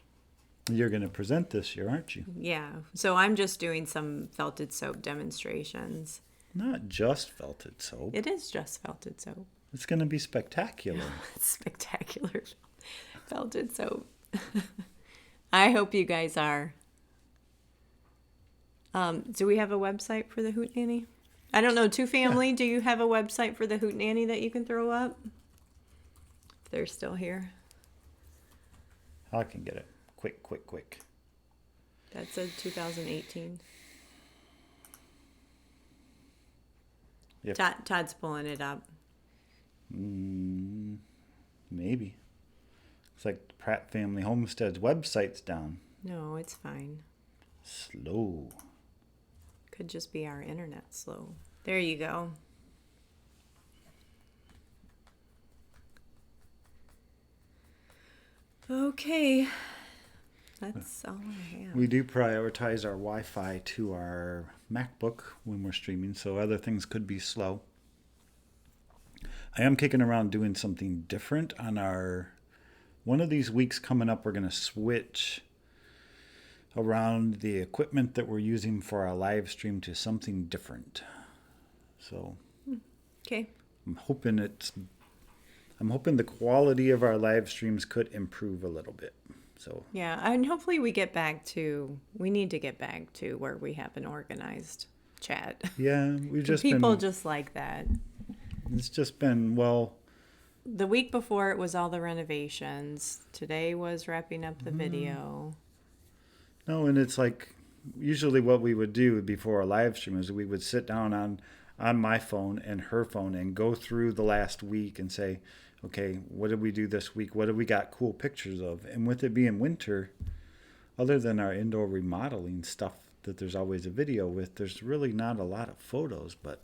You're going to present this year, aren't you? Yeah, so I'm just doing some felted soap demonstrations. Not just felted soap. It is just felted soap. It's going to be spectacular. It's spectacular felted soap. I hope you guys are. Do we have a website for the Hootenanny? I don't know. Two Family, do you have a website for the Hootenanny that you can throw up? If they're still here. I can get it. Quick. That said 2018. Yep. Todd's pulling it up. Maybe. It's like the Pratt Family Homestead's website's down. No, it's fine. Slow. Could just be our internet slow. There you go. Okay. That's all I have. We do prioritize our Wi-Fi to our MacBook when we're streaming, so other things could be slow. I am kicking around doing something different on our... One of these weeks coming up, we're going to switch around the equipment that we're using for our live stream to something different. So Okay. I'm hoping the quality of our live streams could improve a little bit. So Yeah, and hopefully we need to get back to where we have an organized chat. yeah, we've just People been, just like that. it's just been, well, The week before it was all the renovations. Today was wrapping up the video. no, and it's like usually what we would do before a live stream is we would sit down on my phone and her phone and go through the last week and say, okay, what did we do this week? What have we got cool pictures of? And with it being winter, other than our indoor remodeling stuff that there's always a video with, there's really not a lot of photos, but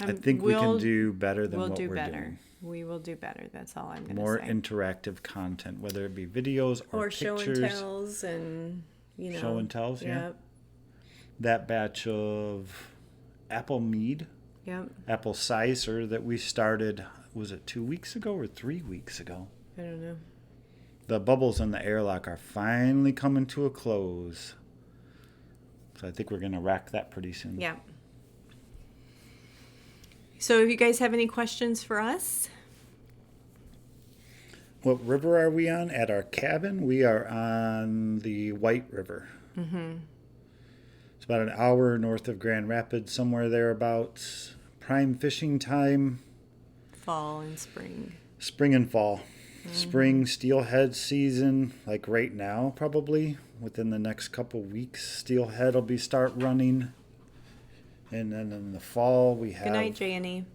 I think we can do better than what we're doing. We will do better. That's all I'm going to say. More interactive content, whether it be videos or show pictures. and tells and, Show and tells, yeah. Yep. That batch of apple mead, Yep. apple cider that we started was it 2 weeks ago or 3 weeks ago? I don't know. The bubbles in the airlock are finally coming to a close. So I think we're going to rack that pretty soon. Yeah. So if you guys have any questions for us? What river are we on? At our cabin, we are on the White River. Mm-hmm. It's about an hour north of Grand Rapids, somewhere thereabouts. Prime fishing time. Fall and spring. Spring and fall. Spring steelhead season, like right now, probably within the next couple weeks. Steelhead will start running, and then in the fall we have Good night, Janie.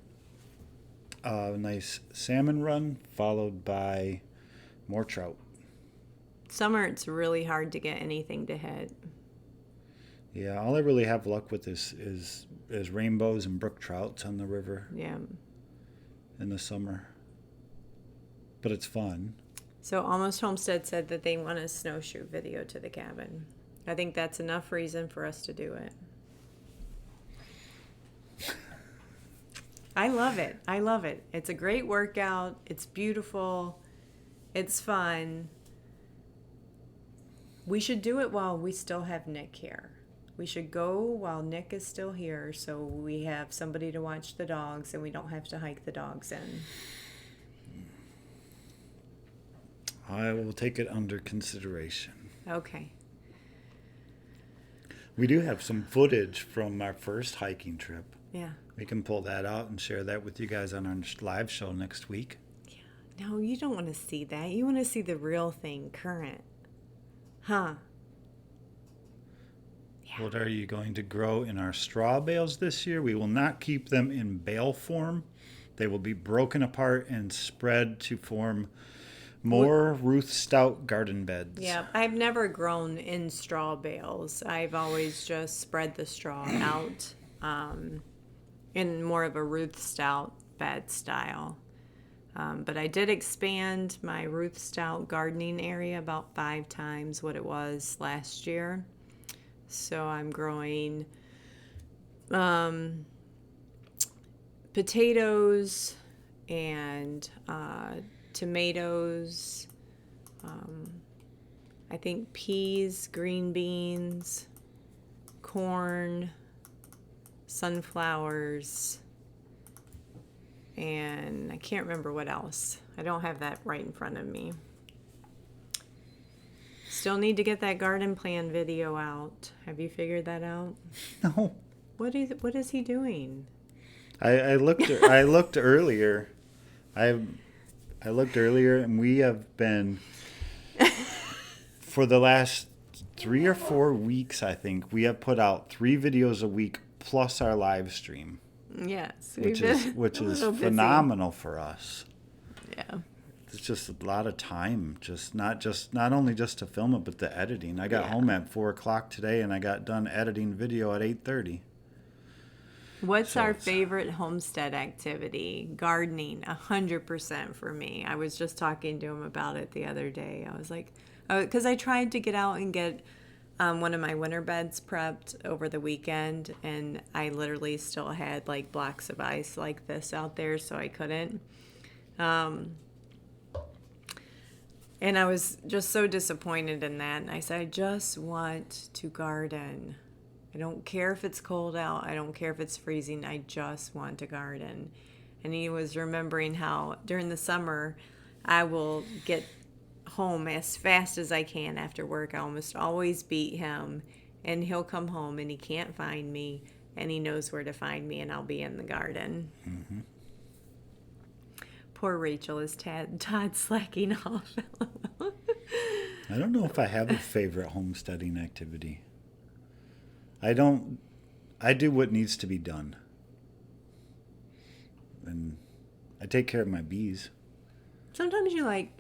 a nice salmon run, followed by more trout. Summer, it's really hard to get anything to hit. Yeah, all I really have luck with is rainbows and brook trouts on the river Yeah. in the summer. But it's fun. So Almost Homestead said that they want a snowshoe video to the cabin. I think that's enough reason for us to do it. I love it. I love it. It's a great workout. It's beautiful. It's fun. We should do it while we still have Nick here. We should go while Nick is still here so we have somebody to watch the dogs and we don't have to hike the dogs in. I will take it under consideration. Okay. We do have some footage from our first hiking trip. Yeah. We can pull that out and share that with you guys on our live show next week. No, you don't want to see that. You want to see the real thing, current. Huh? Yeah. What are you going to grow in our straw bales this year? We will not keep them in bale form. They will be broken apart and spread to form more Ruth Stout garden beds. Yeah, I've never grown in straw bales. I've always just spread the straw out in more of a Ruth Stout bed style. But I did expand my Ruth Stout gardening area about 5 times what it was last year. So I'm growing potatoes and tomatoes, I think peas, green beans, corn, sunflowers, and I can't remember what else. I don't have that right in front of me. Still need to get that garden plan video out. Have you figured that out? No. What is he doing? I looked earlier. I looked earlier, and we have been, for the last 3 or 4 weeks, I think, we have put out 3 videos a week plus our live stream. Yes. Which is phenomenal for us. Yeah. It's just a lot of time, not only just to film it, but the editing. I got home at 4:00 today, and I got done editing video at 8:30. What's our favorite homestead activity? Gardening, 100% for me. I was just talking to him about it the other day. I was like, because I tried to get out and get one of my winter beds prepped over the weekend, and I literally still had like blocks of ice like this out there, so I couldn't. And I was just so disappointed in that. And I said, I just want to garden. I don't care if it's cold out. I don't care if it's freezing. I just want to garden. And he was remembering how during the summer, I will get home as fast as I can after work. I almost always beat him. And he'll come home and he can't find me. And he knows where to find me, and I'll be in the garden. Mm-hmm. Poor Rachel is Todd slacking off. I don't know if I have a favorite homesteading activity. I do what needs to be done. And I take care of my bees. Sometimes you like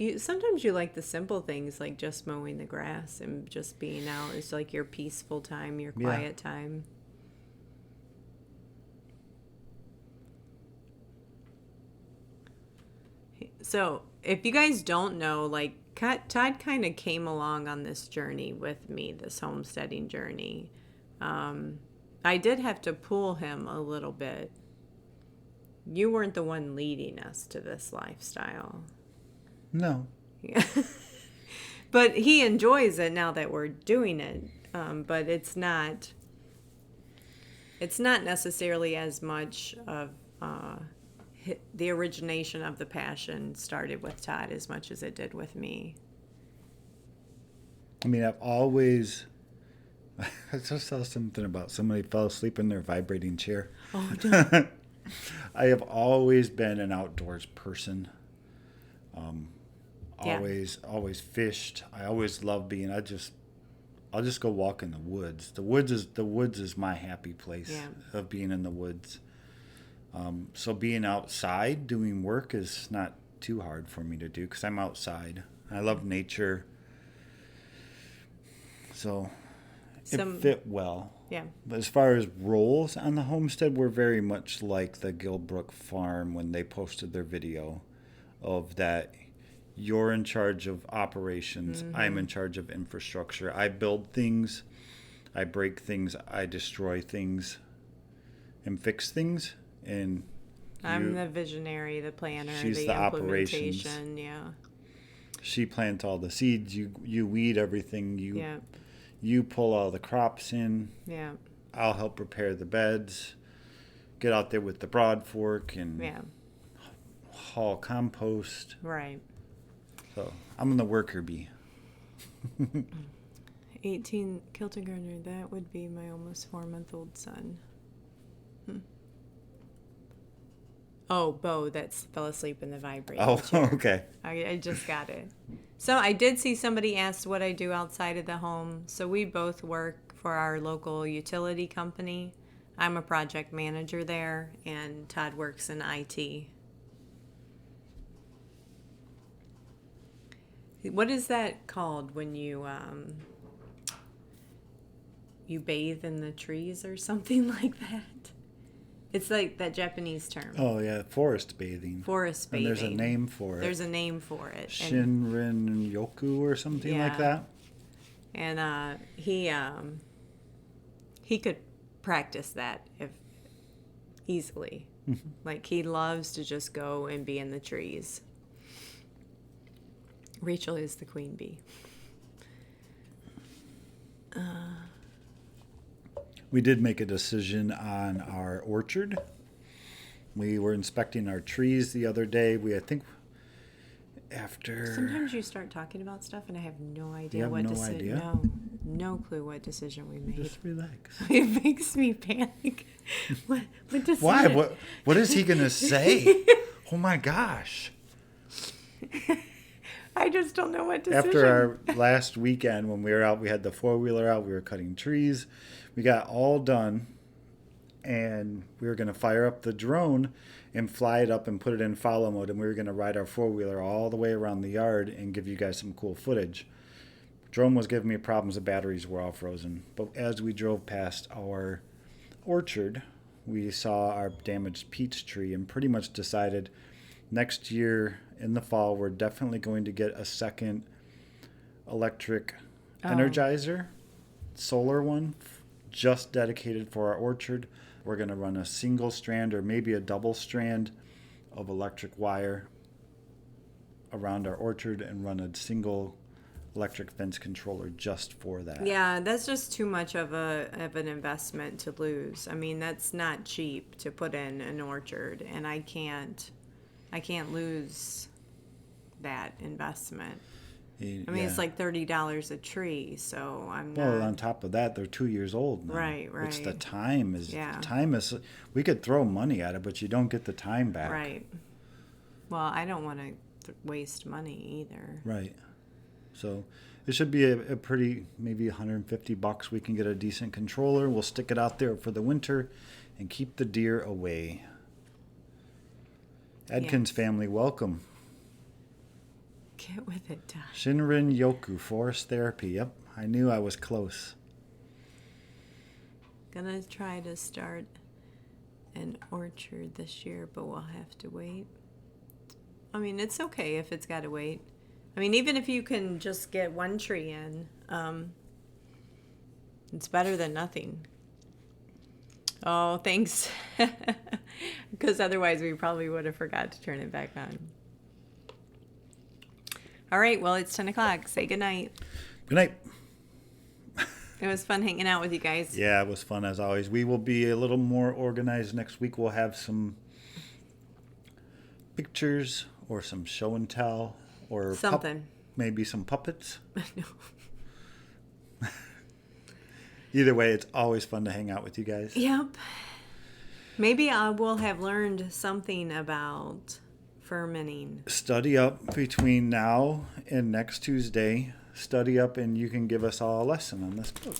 the simple things, like just mowing the grass and just being out. It's like your peaceful time, your quiet time. So if you guys don't know, like Todd kind of came along on this journey with me, this homesteading journey. I did have to pull him a little bit You weren't the one leading us to this lifestyle. No. Yeah. But he enjoys it now that we're doing it. But it's not necessarily as much of the origination of the passion started with Todd as much as it did with me. I mean, I've always... I just saw something about somebody fell asleep in their vibrating chair. Oh, no. I have always been an outdoors person. Yeah. Always fished. I always loved being. I'll just go walk in the woods. The woods is my happy place. Yeah. Of being in the woods. So being outside doing work is not too hard for me to do because I'm outside. I love nature. So it fit well. Yeah. But as far as roles on the homestead, we're very much like the Gilbrook farm when they posted their video of that. You're in charge of operations. Mm-hmm. I'm in charge of infrastructure. I build things. I break things. I destroy things and fix things. And I'm the visionary, the planner, she's the implementation. Operations. Yeah. She plants all the seeds. You weed everything. You pull all the crops in. Yeah. I'll help prepare the beds. Get out there with the broad fork and haul compost. Right. So I'm in the worker bee. 18 Kilton, that would be my almost 4-month-old son. Oh, Bo, that fell asleep in the vibrating chair. Okay. I just got it. So I did see somebody asked what I do outside of the home. So we both work for our local utility company. I'm a project manager there, and Todd works in IT. What is that called when you bathe in the trees or something like that? It's like that Japanese term. Oh, yeah, forest bathing. Forest bathing. And there's a name for it. There's a name for it. Shinrin Yoku or something like that. And he could practice that easily. Like, he loves to just go and be in the trees. Rachel is the queen bee. We did make a decision on our orchard. We were inspecting our trees the other day. Sometimes you start talking about stuff and I have no idea you have what no decision. idea? No clue what decision we made. Just relax. It makes me panic. What decision? Why? What is he gonna say? Oh my gosh. I just don't know what decision. After our last weekend when we were out, we had the 4-wheeler out, we were cutting trees. We got all done, and we were going to fire up the drone and fly it up and put it in follow mode, and we were going to ride our 4-wheeler all the way around the yard and give you guys some cool footage. Drone was giving me problems. The batteries were all frozen. But as we drove past our orchard, we saw our damaged peach tree and pretty much decided next year in the fall, we're definitely going to get a second electric energizer, solar one, just dedicated for our orchard. We're going to run a single strand or maybe a double strand of electric wire around our orchard and run a single electric fence controller just for that. Yeah, that's just too much of an investment to lose. I mean, that's not cheap to put in an orchard, and I can't lose that investment. I mean, it's like $30 a tree, so I'm not... Well, on top of that, they're 2 years old now. Right. It's the time is... Yeah. Time is... We could throw money at it, but you don't get the time back. Right. Well, I don't want to waste money either. Right. So it should be a pretty... Maybe $150. We can get a decent controller. We'll stick it out there for the winter and keep the deer away. Adkins family, welcome. Get with it, Todd. Shinrin Yoku, forest therapy. Yep, I knew I was close. Gonna try to start an orchard this year, but we'll have to wait. I mean, it's okay if it's got to wait. I mean, even if you can just get one tree in, it's better than nothing. Oh, thanks. Because otherwise we probably would have forgot to turn it back on. All right, well, it's 10 o'clock. Say goodnight. Good night. It was fun hanging out with you guys. Yeah, it was fun as always. We will be a little more organized next week. We'll have some pictures or some show and tell or Something. maybe some puppets. Either way, it's always fun to hang out with you guys. Yep. Maybe I will have learned something about fermenting. Study up between now and next Tuesday. Study up and you can give us all a lesson on this book.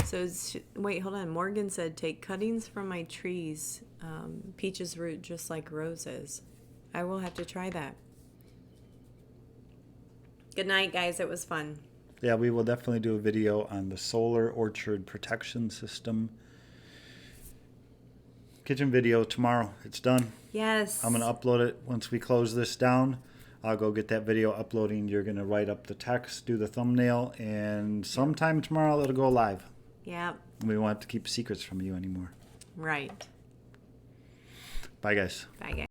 So, wait, hold on. Morgan said, take cuttings from my trees. Peaches root just like roses. I will have to try that. Good night, guys. It was fun. Yeah, we will definitely do a video on the solar orchard protection system. Kitchen video tomorrow. It's done. Yes. I'm going to upload it once we close this down. I'll go get that video uploading. You're going to write up the text, do the thumbnail, and sometime tomorrow it'll go live. Yep. We won't have to keep secrets from you anymore. Right. Bye, guys. Bye, guys.